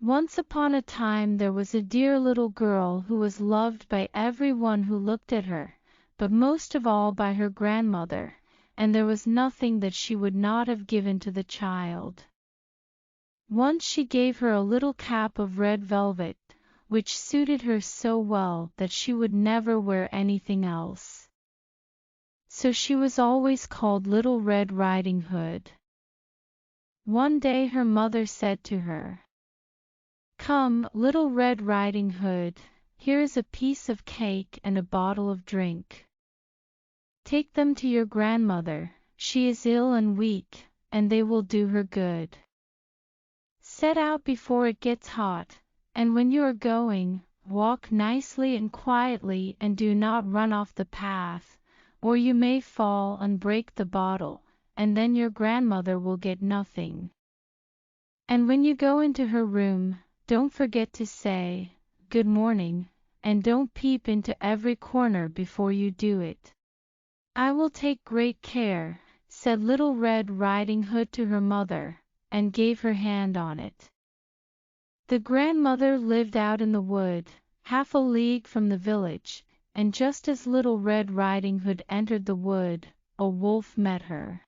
Once upon a time there was a dear little girl who was loved by every one who looked at her, but most of all by her grandmother, and there was nothing that she would not have given to the child. Once she gave her a little cap of red velvet, which suited her so well that she would never wear anything else. So she was always called Little Red Riding Hood. One day her mother said to her, "Come, Little Red Riding Hood, here is a piece of cake and a bottle of drink. Take them to your grandmother, she is ill and weak, and they will do her good. Set out before it gets hot, and when you are going, walk nicely and quietly and do not run off the path, or you may fall and break the bottle, and then your grandmother will get nothing. And when you go into her room, don't forget to say, 'Good morning,' and don't peep into every corner before you do it." "I will take great care," said Little Red Riding Hood to her mother, and gave her hand on it. The grandmother lived out in the wood, half a league from the village, and just as Little Red Riding Hood entered the wood, a wolf met her.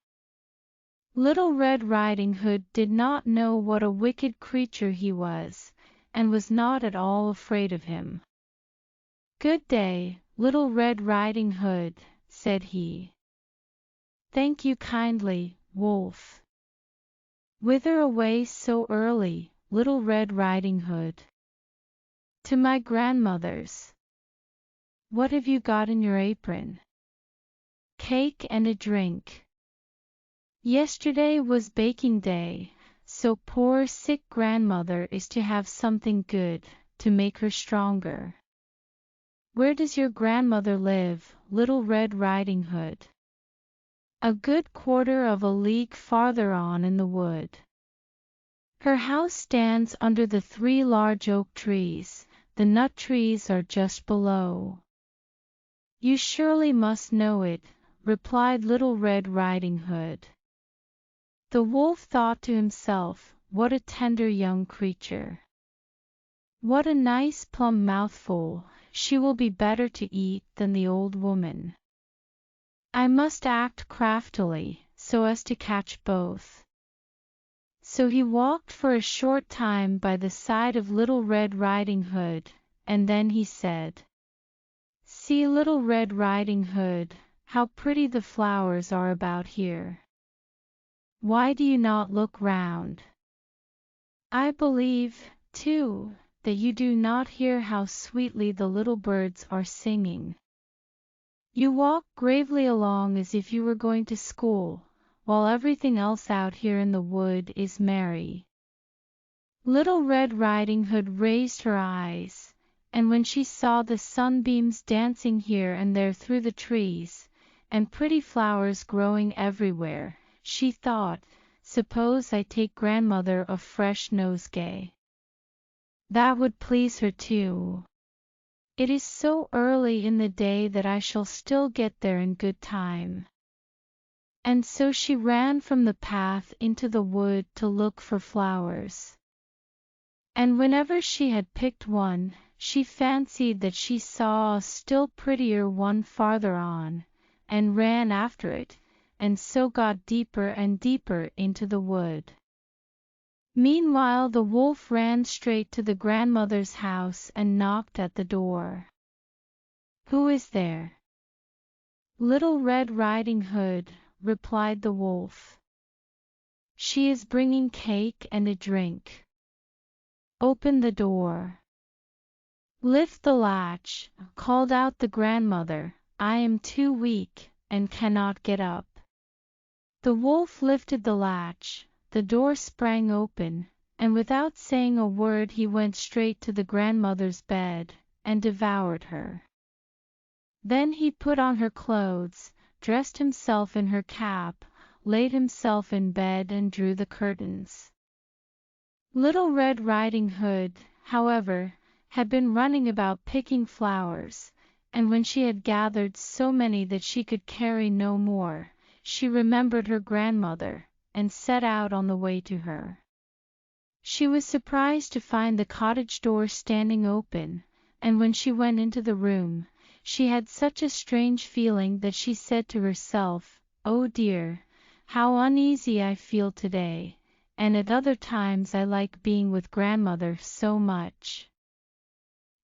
Little Red Riding Hood did not know what a wicked creature he was, and was not at all afraid of him. "Good day, Little Red Riding Hood," said he. "Thank you kindly, Wolf." "Whither away so early, Little Red Riding Hood?" "To my grandmother's." "What have you got in your apron?" "Cake and a drink." "Yesterday was baking day, so poor sick grandmother is to have something good, to make her stronger." "Where does your grandmother live, Little Red Riding Hood?" "A good quarter of a league farther on in the wood. Her house stands under the 3 large oak trees, the nut trees are just below." "You surely must know it," replied Little Red Riding Hood. The wolf thought to himself, "What a tender young creature! What a nice plump mouthful, she will be better to eat than the old woman. I must act craftily, so as to catch both." So he walked for a short time by the side of Little Red Riding Hood, and then he said, "See, Little Red Riding Hood, how pretty the flowers are about here. Why do you not look round? I believe, too, that you do not hear how sweetly the little birds are singing. You walk gravely along as if you were going to school, while everything else out here in the wood is merry." Little Red Riding Hood raised her eyes, and when she saw the sunbeams dancing here and there through the trees, and pretty flowers growing everywhere, she thought, "Suppose I take grandmother a fresh nosegay. That would please her too. It is so early in the day that I shall still get there in good time." And so she ran from the path into the wood to look for flowers. And whenever she had picked one, she fancied that she saw a still prettier one farther on, and ran after it, and so got deeper and deeper into the wood. Meanwhile the wolf ran straight to the grandmother's house and knocked at the door. "Who is there?" "Little Red Riding Hood," replied the wolf. "She is bringing cake and a drink." "Open the door." "Lift the latch," called out the grandmother. "I am too weak, and cannot get up." The wolf lifted the latch, the door sprang open, and without saying a word he went straight to the grandmother's bed, and devoured her. Then he put on her clothes, dressed himself in her cap, laid himself in bed and drew the curtains. Little Red Riding Hood, however, had been running about picking flowers, and when she had gathered so many that she could carry no more, she remembered her grandmother, and set out on the way to her. She was surprised to find the cottage door standing open, and when she went into the room, she had such a strange feeling that she said to herself, "Oh dear, how uneasy I feel today, and at other times I like being with grandmother so much."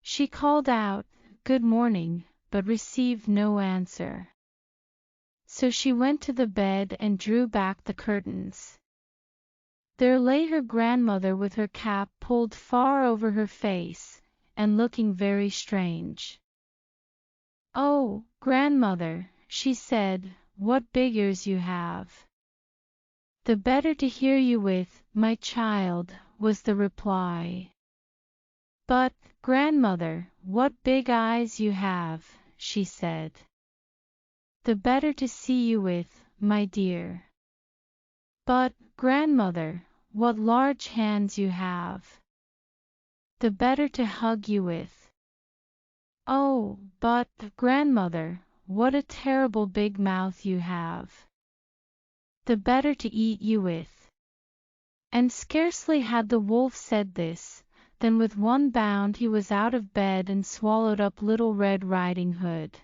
She called out, "Good morning," but received no answer. So she went to the bed and drew back the curtains. There lay her grandmother with her cap pulled far over her face, and looking very strange. "Oh, grandmother," she said, "what big ears you have!" "The better to hear you with, my child," was the reply. "But, grandmother, what big eyes you have," she said. "The better to see you with, my dear." "But, grandmother, what large hands you have." "The better to hug you with." "Oh, but, grandmother, what a terrible big mouth you have." "The better to eat you with." And scarcely had the wolf said this, than with one bound he was out of bed and swallowed up Little Red Riding Hood.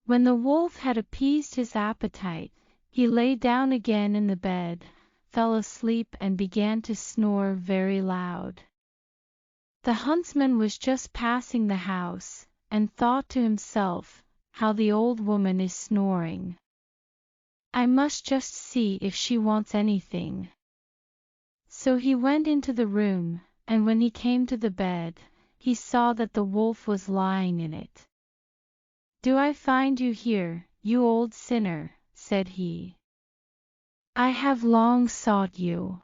When the wolf had appeased his appetite, he lay down again in the bed, fell asleep and began to snore very loud. The huntsman was just passing the house, and thought to himself, "How the old woman is snoring! I must just see if she wants anything." So he went into the room, and when he came to the bed, he saw that the wolf was lying in it. "Do I find you here, you old sinner?" said he. "I have long sought you."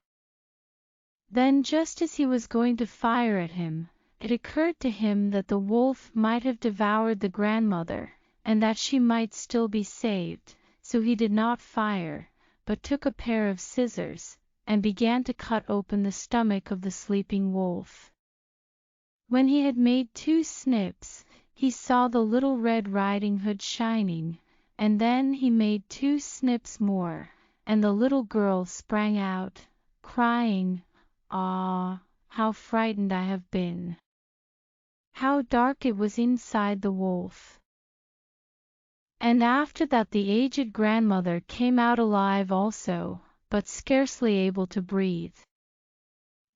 Then just as he was going to fire at him, it occurred to him that the wolf might have devoured the grandmother, and that she might still be saved, so he did not fire, but took a pair of scissors, and began to cut open the stomach of the sleeping wolf. When he had made 2 snips, he saw the Little Red Riding Hood shining, and then he made 2 snips more, and the little girl sprang out, crying, "Ah, how frightened I have been!" How dark it was inside the wolf! And after that the aged grandmother came out alive also, but scarcely able to breathe.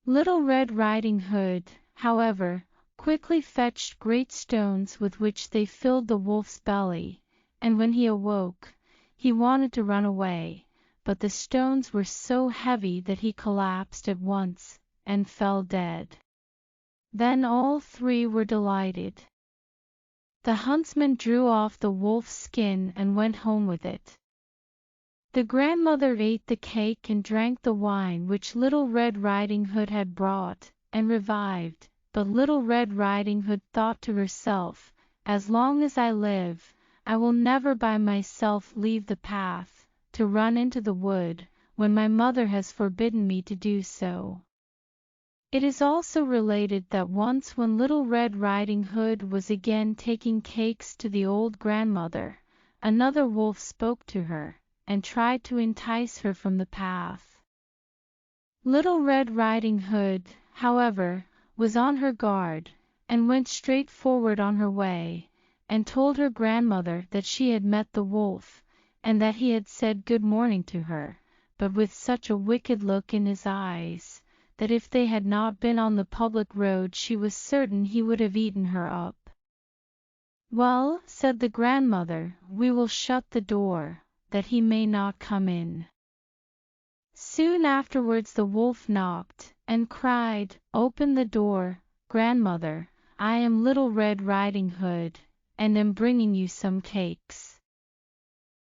Little Red Riding Hood, however, quickly fetched great stones with which they filled the wolf's belly, and when he awoke, he wanted to run away, but the stones were so heavy that he collapsed at once, and fell dead. Then all 3 were delighted. The huntsman drew off the wolf's skin and went home with it. The grandmother ate the cake and drank the wine which Little Red Riding Hood had brought, and revived, but Little Red Riding Hood thought to herself, "As long as I live, I will never by myself leave the path, to run into the wood, when my mother has forbidden me to do so." It is also related that once when Little Red Riding Hood was again taking cakes to the old grandmother, another wolf spoke to her, and tried to entice her from the path. Little Red Riding Hood, however, was on her guard, and went straight forward on her way, and told her grandmother that she had met the wolf, and that he had said good morning to her, but with such a wicked look in his eyes, that if they had not been on the public road she was certain he would have eaten her up. "Well," said the grandmother, "we will shut the door, that he may not come in." Soon afterwards the wolf knocked, and cried, "Open the door, grandmother, I am Little Red Riding Hood, and am bringing you some cakes."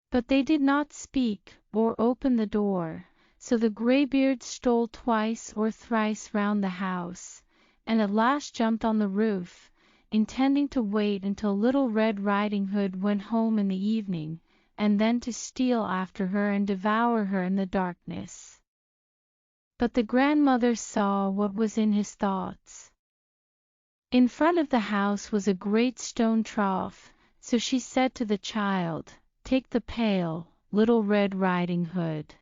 But they did not speak, or open the door, so the graybeard stole twice or thrice round the house, and at last jumped on the roof, intending to wait until Little Red Riding Hood went home in the evening, and then to steal after her and devour her in the darkness. But the grandmother saw what was in his thoughts. In front of the house was a great stone trough, so she said to the child, "Take the pail, Little Red Riding Hood."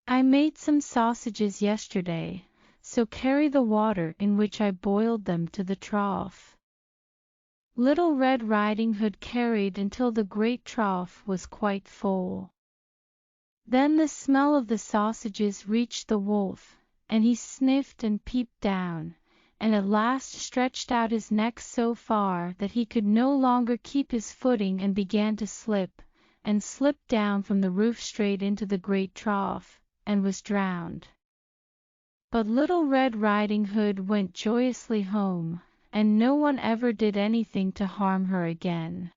I made some sausages yesterday, so carry the water in which I boiled them to the trough." Little Red Riding Hood carried until the great trough was quite full. Then the smell of the sausages reached the wolf, and he sniffed and peeped down, and at last stretched out his neck so far that he could no longer keep his footing and began to slip, and slipped down from the roof straight into the great trough, and was drowned. But Little Red Riding Hood went joyously home, and no one ever did anything to harm her again.